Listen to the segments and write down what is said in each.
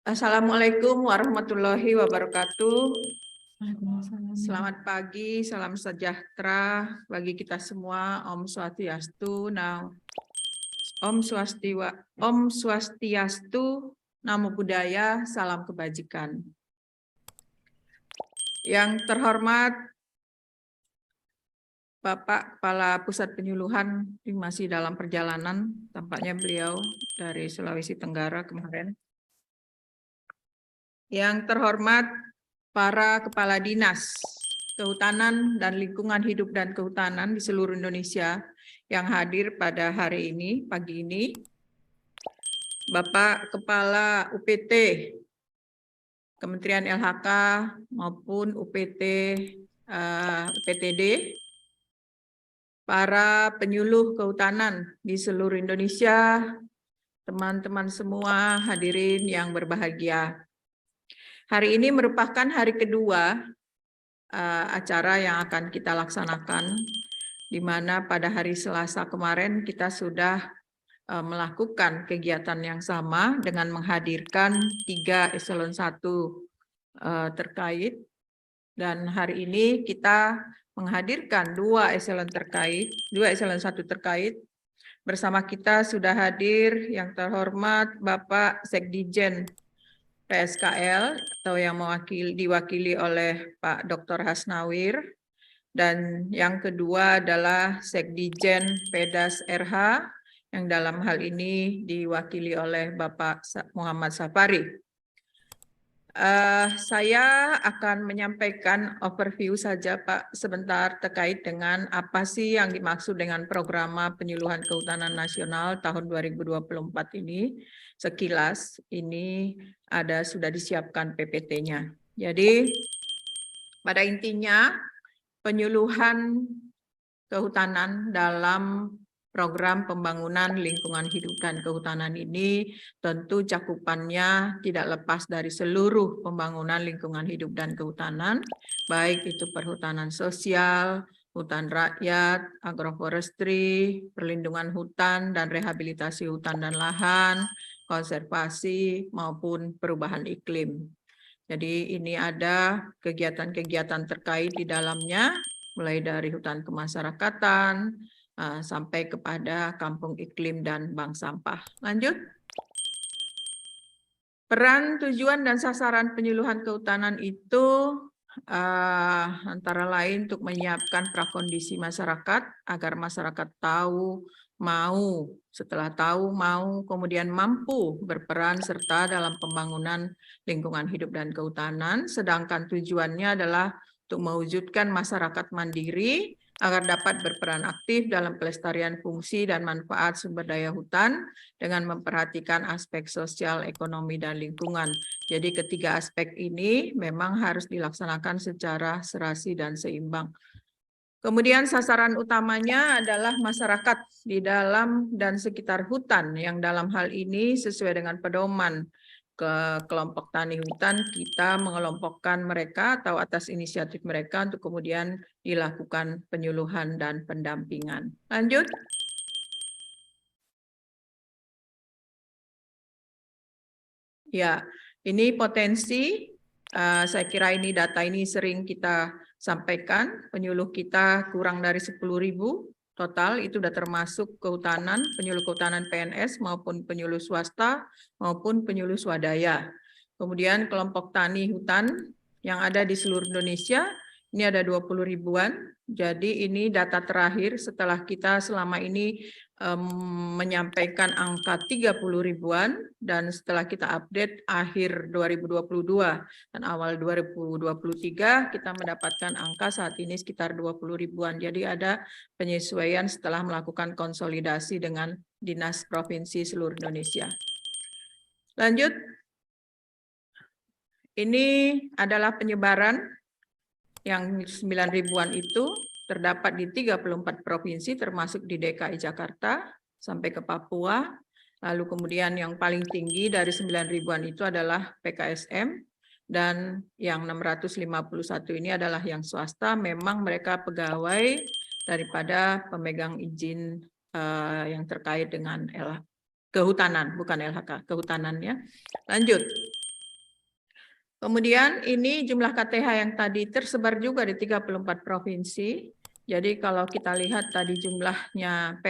Assalamualaikum warahmatullahi wabarakatuh. Selamat pagi, salam sejahtera bagi kita semua. Om Swastiastu, Om Swastiastu, Namo Buddhaya, salam kebajikan. Yang terhormat Bapak Kepala Pusat Penyuluhan masih dalam perjalanan, tampaknya beliau dari Sulawesi Tenggara kemarin. Yang terhormat para Kepala Dinas Kehutanan dan Lingkungan Hidup dan Kehutanan di seluruh Indonesia yang hadir pada hari ini, pagi ini. Bapak Kepala UPT, Kementerian LHK maupun UPT, UPTD, para penyuluh kehutanan di seluruh Indonesia, teman-teman semua hadirin yang berbahagia. Hari ini merupakan hari kedua acara yang akan kita laksanakan, di mana pada hari Selasa kemarin kita sudah melakukan kegiatan yang sama dengan menghadirkan 3 eselon 1 terkait, dan hari ini kita menghadirkan 2 eselon 1 terkait. Bersama kita sudah hadir yang terhormat Bapak Sekdijen PSKL atau yang diwakili oleh Pak Dr. Hasnawir, dan yang kedua adalah Sekdijen Pedas RH yang dalam hal ini diwakili oleh Bapak Muhammad Safari. Saya akan menyampaikan overview saja Pak sebentar terkait dengan apa sih yang dimaksud dengan program penyuluhan kehutanan nasional tahun 2024 ini. Sekilas ini sudah disiapkan PPT-nya. Jadi pada intinya penyuluhan kehutanan dalam program pembangunan lingkungan hidup dan kehutanan ini tentu cakupannya tidak lepas dari seluruh pembangunan lingkungan hidup dan kehutanan, baik itu perhutanan sosial, hutan rakyat, agroforestry, perlindungan hutan dan rehabilitasi hutan dan lahan, konservasi maupun perubahan iklim. Jadi ini ada kegiatan-kegiatan terkait di dalamnya, mulai dari hutan kemasyarakatan sampai kepada kampung iklim dan bank sampah. Lanjut. Peran, tujuan, dan sasaran penyuluhan kehutanan itu antara lain untuk menyiapkan prakondisi masyarakat agar masyarakat tahu, mau, setelah tahu, mau, kemudian mampu berperan serta dalam pembangunan lingkungan hidup dan kehutanan, sedangkan tujuannya adalah untuk mewujudkan masyarakat mandiri agar dapat berperan aktif dalam pelestarian fungsi dan manfaat sumber daya hutan dengan memperhatikan aspek sosial, ekonomi, dan lingkungan. Jadi ketiga aspek ini memang harus dilaksanakan secara serasi dan seimbang. Kemudian sasaran utamanya adalah masyarakat di dalam dan sekitar hutan yang dalam hal ini sesuai dengan pedoman ke kelompok tani hutan, kita mengelompokkan mereka atau atas inisiatif mereka untuk kemudian dilakukan penyuluhan dan pendampingan. Lanjut. Ya, ini potensi, saya kira ini data ini sering kita sampaikan, penyuluh kita kurang dari 10.000 total, itu sudah termasuk kehutanan, penyuluh kehutanan PNS maupun penyuluh swasta maupun penyuluh swadaya. Kemudian kelompok tani hutan yang ada di seluruh Indonesia, ini ada 20 ribuan. Jadi ini data terakhir setelah kita selama ini menyampaikan angka 30 ribuan, dan setelah kita update akhir 2022 dan awal 2023 kita mendapatkan angka saat ini sekitar 20 ribuan. Jadi ada penyesuaian setelah melakukan konsolidasi dengan dinas provinsi seluruh Indonesia. Lanjut. Ini adalah penyebaran yang 9 ribuan itu terdapat di 34 provinsi termasuk di DKI Jakarta sampai ke Papua. Lalu kemudian yang paling tinggi dari 9 ribuan itu adalah PKSM, dan yang 651 ini adalah yang swasta, memang mereka pegawai daripada pemegang izin yang terkait dengan kehutanan, bukan LHK, kehutanannya. Lanjut. Kemudian ini jumlah KTH yang tadi tersebar juga di 34 provinsi. Jadi kalau kita lihat tadi jumlahnya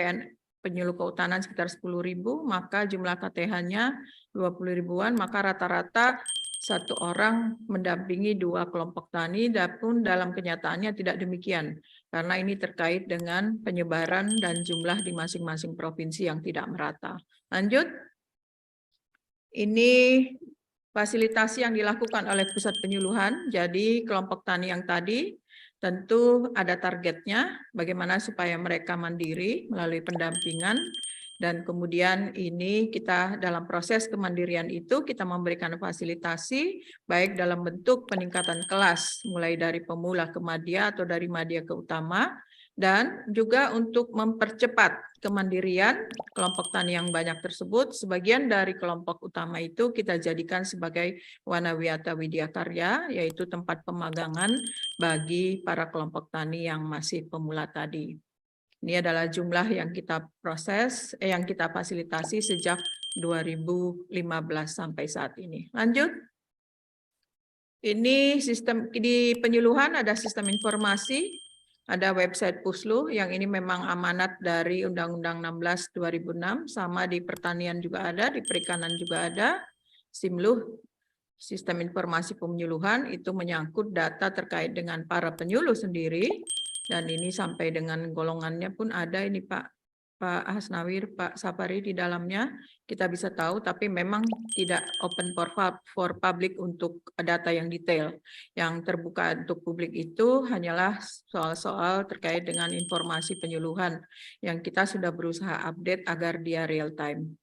penyuluh kehutanan sekitar 10.000, maka jumlah KTH-nya 20 ribuan, maka rata-rata satu orang mendampingi 2 kelompok tani, pun dalam kenyataannya tidak demikian. Karena ini terkait dengan penyebaran dan jumlah di masing-masing provinsi yang tidak merata. Lanjut. Ini fasilitasi yang dilakukan oleh pusat penyuluhan. Jadi kelompok tani yang tadi tentu ada targetnya, bagaimana supaya mereka mandiri melalui pendampingan, dan kemudian ini kita dalam proses kemandirian itu kita memberikan fasilitasi baik dalam bentuk peningkatan kelas, mulai dari pemula ke madya atau dari madya ke utama, dan juga untuk mempercepat kemandirian kelompok tani yang banyak tersebut. Sebagian dari kelompok utama itu kita jadikan sebagai Wanawiyata Widya Karya, yaitu tempat pemagangan bagi para kelompok tani yang masih pemula tadi. Ini adalah jumlah yang kita proses, yang kita fasilitasi sejak 2015 sampai saat ini. Lanjut. Ini sistem di penyuluhan ada sistem informasi, ada website Puslu yang ini memang amanat dari Undang-Undang 16 2006, sama di pertanian juga ada, di perikanan juga ada. Simluh, sistem informasi penyuluhan, itu menyangkut data terkait dengan para penyuluh sendiri, dan ini sampai dengan golongannya pun ada ini Pak Hasnawir, Pak Sapari di dalamnya, kita bisa tahu, tapi memang tidak open for public untuk data yang detail. Yang terbuka untuk publik itu hanyalah soal-soal terkait dengan informasi penyuluhan yang kita sudah berusaha update agar dia real time.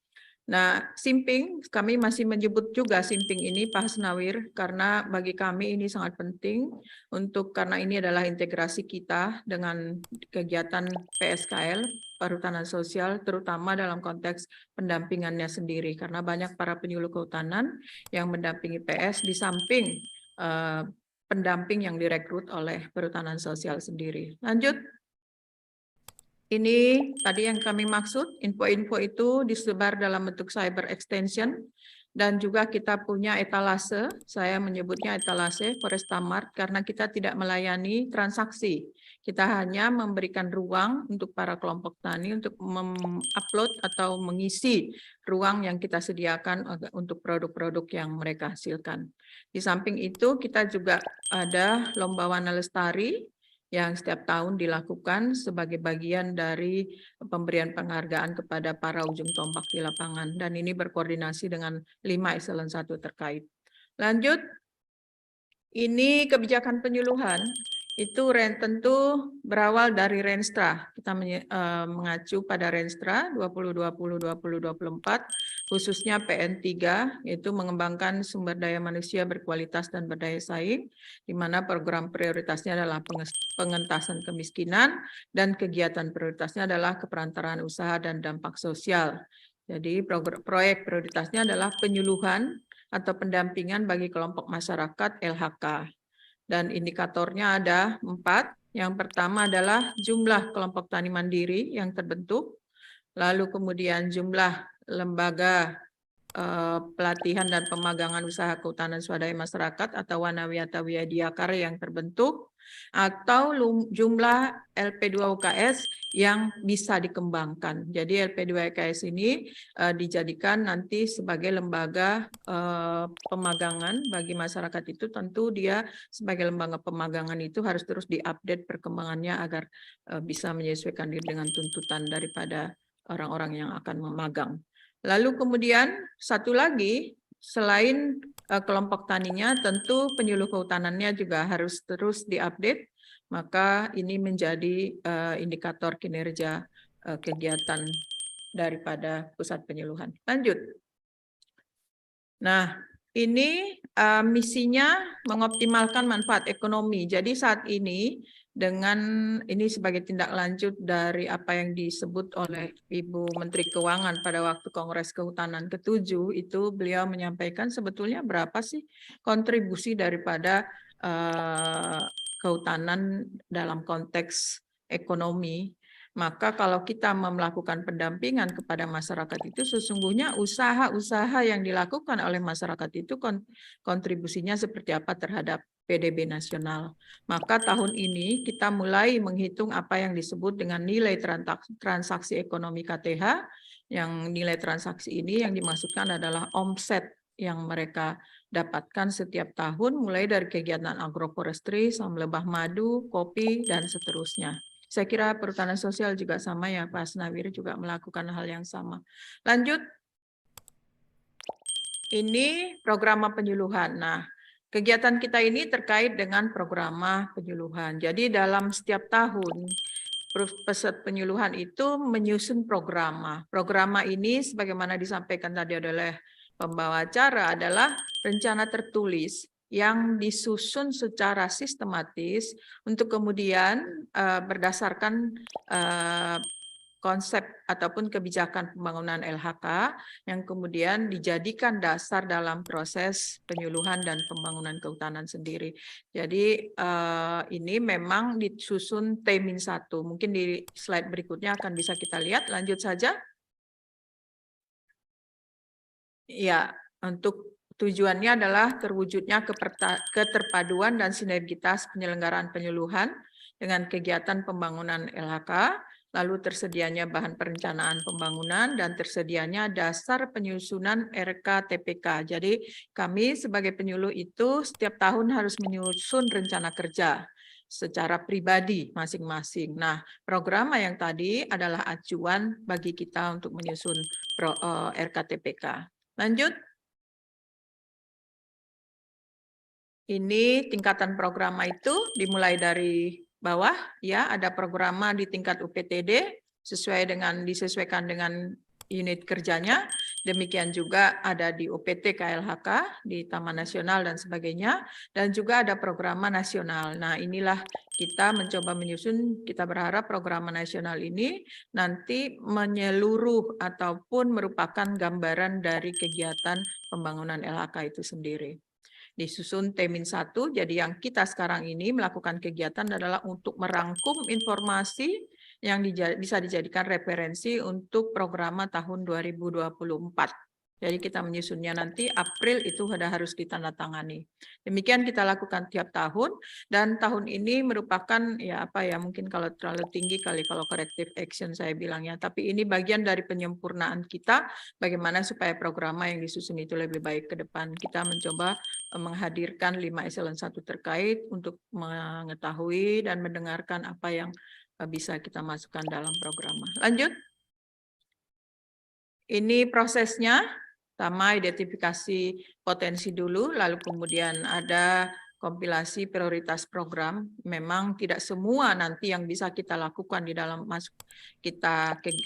Nah, simping, kami masih menyebut juga simping ini Pak Hasnawir, karena bagi kami ini sangat penting karena ini adalah integrasi kita dengan kegiatan PSKL, Perhutanan Sosial, terutama dalam konteks pendampingannya sendiri, karena banyak para penyuluh kehutanan yang mendampingi PS di samping pendamping yang direkrut oleh Perhutanan Sosial sendiri. Lanjut. Ini tadi yang kami maksud, info-info itu disebar dalam bentuk cyber extension, dan juga kita punya etalase, saya menyebutnya etalase Forestamart, karena kita tidak melayani transaksi. Kita hanya memberikan ruang untuk para kelompok tani untuk mengupload atau mengisi ruang yang kita sediakan untuk produk-produk yang mereka hasilkan. Di samping itu kita juga ada Lomba Wana Lestari, yang setiap tahun dilakukan sebagai bagian dari pemberian penghargaan kepada para ujung tombak di lapangan. Dan ini berkoordinasi dengan 5 Eselon 1 terkait. Lanjut, ini kebijakan penyuluhan. Itu tentu berawal dari Renstra. Kita mengacu pada Renstra 2020-2024, khususnya PN3, yaitu mengembangkan sumber daya manusia berkualitas dan berdaya saing, di mana program prioritasnya adalah pengentasan kemiskinan, dan kegiatan prioritasnya adalah keperantaraan usaha dan dampak sosial. Jadi proyek prioritasnya adalah penyuluhan atau pendampingan bagi kelompok masyarakat LHK. Dan indikatornya ada 4. Yang pertama adalah jumlah kelompok tani mandiri yang terbentuk, lalu kemudian jumlah lembaga pelatihan dan pemagangan usaha kehutanan swadaya masyarakat atau Wanawiyata Widya Karya yang terbentuk, atau jumlah LP2UKS yang bisa dikembangkan. Jadi LP2UKS ini dijadikan nanti sebagai lembaga pemagangan bagi masyarakat. Itu tentu dia sebagai lembaga pemagangan itu harus terus diupdate perkembangannya agar bisa menyesuaikan diri dengan tuntutan daripada orang-orang yang akan memagang. Lalu kemudian satu lagi, selain kelompok taninya, tentu penyuluh kehutanannya juga harus terus diupdate, maka ini menjadi indikator kinerja kegiatan daripada pusat penyuluhan. Lanjut. Nah, ini misinya mengoptimalkan manfaat ekonomi. Jadi saat ini dengan ini sebagai tindak lanjut dari apa yang disebut oleh Ibu Menteri Keuangan pada waktu Kongres Kehutanan ke-7, itu beliau menyampaikan sebetulnya berapa sih kontribusi daripada kehutanan dalam konteks ekonomi. Maka kalau kita melakukan pendampingan kepada masyarakat itu sesungguhnya usaha-usaha yang dilakukan oleh masyarakat itu kontribusinya seperti apa terhadap PDB nasional. Maka tahun ini kita mulai menghitung apa yang disebut dengan nilai transaksi ekonomi KTH. Yang nilai transaksi ini yang dimaksudkan adalah omset yang mereka dapatkan setiap tahun mulai dari kegiatan agroforestry, lebah madu, kopi, dan seterusnya. Saya kira perhutanan sosial juga sama ya, Pak Asnawir juga melakukan hal yang sama. Lanjut, ini program penyuluhan. Nah, kegiatan kita ini terkait dengan program penyuluhan. Jadi dalam setiap tahun, peserta penyuluhan itu menyusun program. Program ini sebagaimana disampaikan tadi oleh pembawa acara adalah rencana tertulis yang disusun secara sistematis untuk kemudian berdasarkan konsep ataupun kebijakan pembangunan LHK yang kemudian dijadikan dasar dalam proses penyuluhan dan pembangunan kehutanan sendiri. Jadi ini memang disusun T-1. Mungkin di slide berikutnya akan bisa kita lihat. Lanjut saja. Ya, untuk tujuannya adalah terwujudnya keterpaduan dan sinergitas penyelenggaraan penyuluhan dengan kegiatan pembangunan LHK, lalu tersedianya bahan perencanaan pembangunan, dan tersedianya dasar penyusunan RKTPK. Jadi kami sebagai penyuluh itu setiap tahun harus menyusun rencana kerja secara pribadi masing-masing. Nah, program yang tadi adalah acuan bagi kita untuk menyusun RKTPK. Lanjut. Ini tingkatan program itu dimulai dari bawah, ya ada program di tingkat UPTD disesuaikan dengan unit kerjanya. Demikian juga ada di UPT KLHK, di Taman Nasional dan sebagainya, dan juga ada program nasional. Nah, inilah kita mencoba menyusun, kita berharap program nasional ini nanti menyeluruh ataupun merupakan gambaran dari kegiatan pembangunan LHK itu sendiri. Disusun T-1, jadi yang kita sekarang ini melakukan kegiatan adalah untuk merangkum informasi yang bisa dijadikan referensi untuk program tahun 2024. Jadi kita menyusunnya nanti April itu sudah harus ditandatangani. Demikian kita lakukan tiap tahun, dan tahun ini merupakan mungkin kalau terlalu tinggi kali kalau corrective action saya bilangnya, tapi ini bagian dari penyempurnaan kita bagaimana supaya program yang disusun itu lebih baik ke depan. Kita mencoba menghadirkan 5 eselon 1 terkait untuk mengetahui dan mendengarkan apa yang bisa kita masukkan dalam program. Lanjut. Ini prosesnya. Pertama, identifikasi potensi dulu, lalu kemudian ada kompilasi prioritas program. Memang tidak semua nanti yang bisa kita lakukan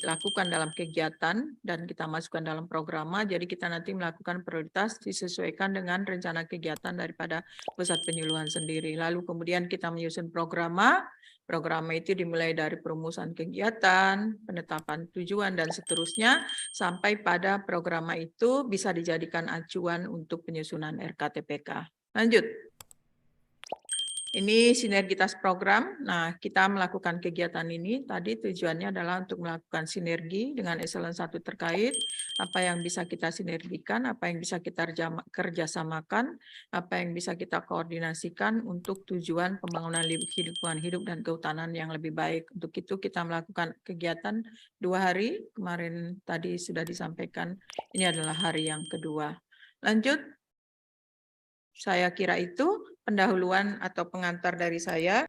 lakukan dalam kegiatan dan kita masukkan dalam program. Jadi kita nanti melakukan prioritas disesuaikan dengan rencana kegiatan daripada pusat penyuluhan sendiri. Lalu kemudian kita menyusun program. Program itu dimulai dari perumusan kegiatan, penetapan tujuan, dan seterusnya, sampai pada program itu bisa dijadikan acuan untuk penyusunan RKTPK. Lanjut. Ini sinergitas program. Nah, kita melakukan kegiatan ini tadi tujuannya adalah untuk melakukan sinergi dengan eselon 1 terkait, apa yang bisa kita sinergikan, apa yang bisa kita kerjasamakan, apa yang bisa kita koordinasikan untuk tujuan pembangunan lingkungan hidup dan kehutanan yang lebih baik. Untuk itu kita melakukan kegiatan 2 hari, kemarin tadi sudah disampaikan, ini adalah hari yang kedua. Lanjut. Saya kira itu pendahuluan atau pengantar dari saya.